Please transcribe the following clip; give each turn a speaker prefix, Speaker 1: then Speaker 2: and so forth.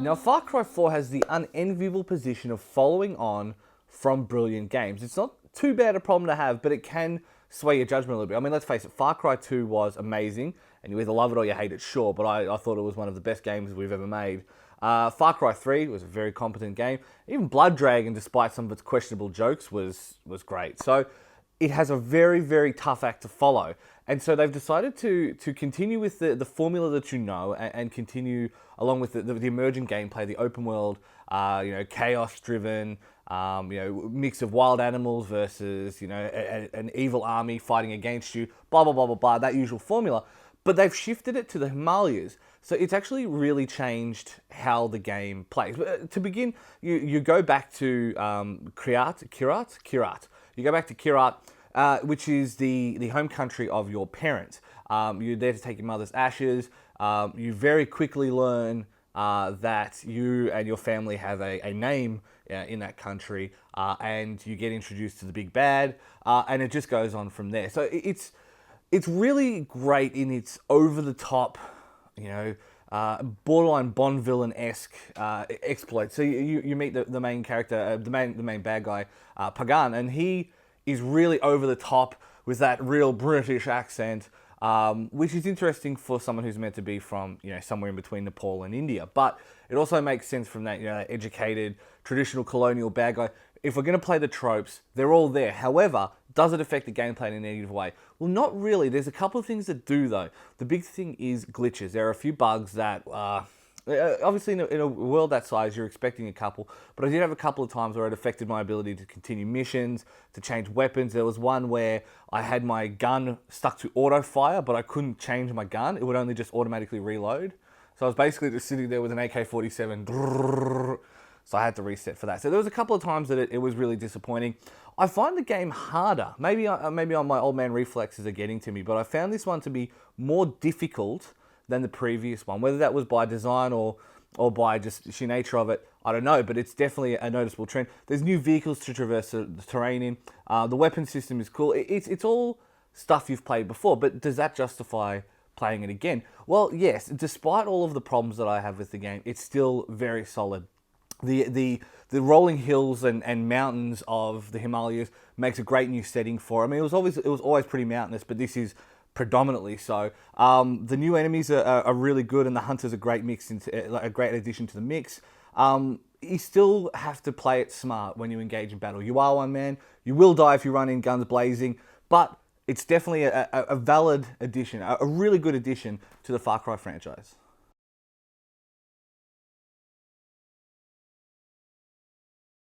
Speaker 1: Now, Far Cry 4 has the unenviable position of following on from brilliant games. It's not too bad a problem to have, but it can sway your judgment a little bit. I mean, let's face it, Far Cry 2 was amazing, and you either love it or you hate it, sure, but I thought it was one of the best games we've ever made. Far Cry 3 was a very competent game. Even Blood Dragon, despite some of its questionable jokes, was great. So it has a very, very tough act to follow. And so they've decided to continue with the formula that you know and continue along with the emerging gameplay, the open world, chaos-driven, mix of wild animals versus, an evil army fighting against you, blah, blah, blah, blah, blah, that usual formula. But they've shifted it to the Himalayas. So it's actually really changed how the game plays. But to begin, you go back to Kirat. You go back to Kirat, which is the home country of your parents. You're there to take your mother's ashes. You very quickly learn that you and your family have a name in that country, and you get introduced to the big bad, and it just goes on from there. So it's really great in its over-the-top, borderline Bond villain-esque exploits. So you meet the main character, the main bad guy, Pagan, and he is really over the top with that real British accent, which is interesting for someone who's meant to be from somewhere in between Nepal and India. But it also makes sense from that that educated traditional colonial bad guy. If we're going to play the tropes, they're all there. However, does it affect the gameplay in a negative way? Well, not really. There's a couple of things that do, though. The big thing is glitches. There are a few bugs that obviously in a world that size, you're expecting a couple, but I did have a couple of times where it affected my ability to continue missions, to change weapons. There was one where I had my gun stuck to auto fire, but I couldn't change my gun. It would only just automatically reload. So I was basically just sitting there with an AK-47. So I had to reset for that. So there was a couple of times that it was really disappointing. I find the game harder. Maybe on my old man reflexes are getting to me, but I found this one to be more difficult than the previous one. Whether that was by design or by just sheer nature of it, I don't know, but it's definitely a noticeable trend. There's new vehicles to traverse the terrain in. The weapon system is cool. It's all stuff you've played before, but does that justify playing it again? Well, yes. Despite all of the problems that I have with the game, it's still very solid. The rolling hills and mountains of the Himalayas makes a great new setting for it. I mean, it was always pretty mountainous, but this is predominantly so. The new enemies are really good, and the hunters are a great addition to the mix. You still have to play it smart when you engage in battle. You are one man. You will die if you run in guns blazing, but it's definitely a valid addition, a really good addition to the Far Cry franchise.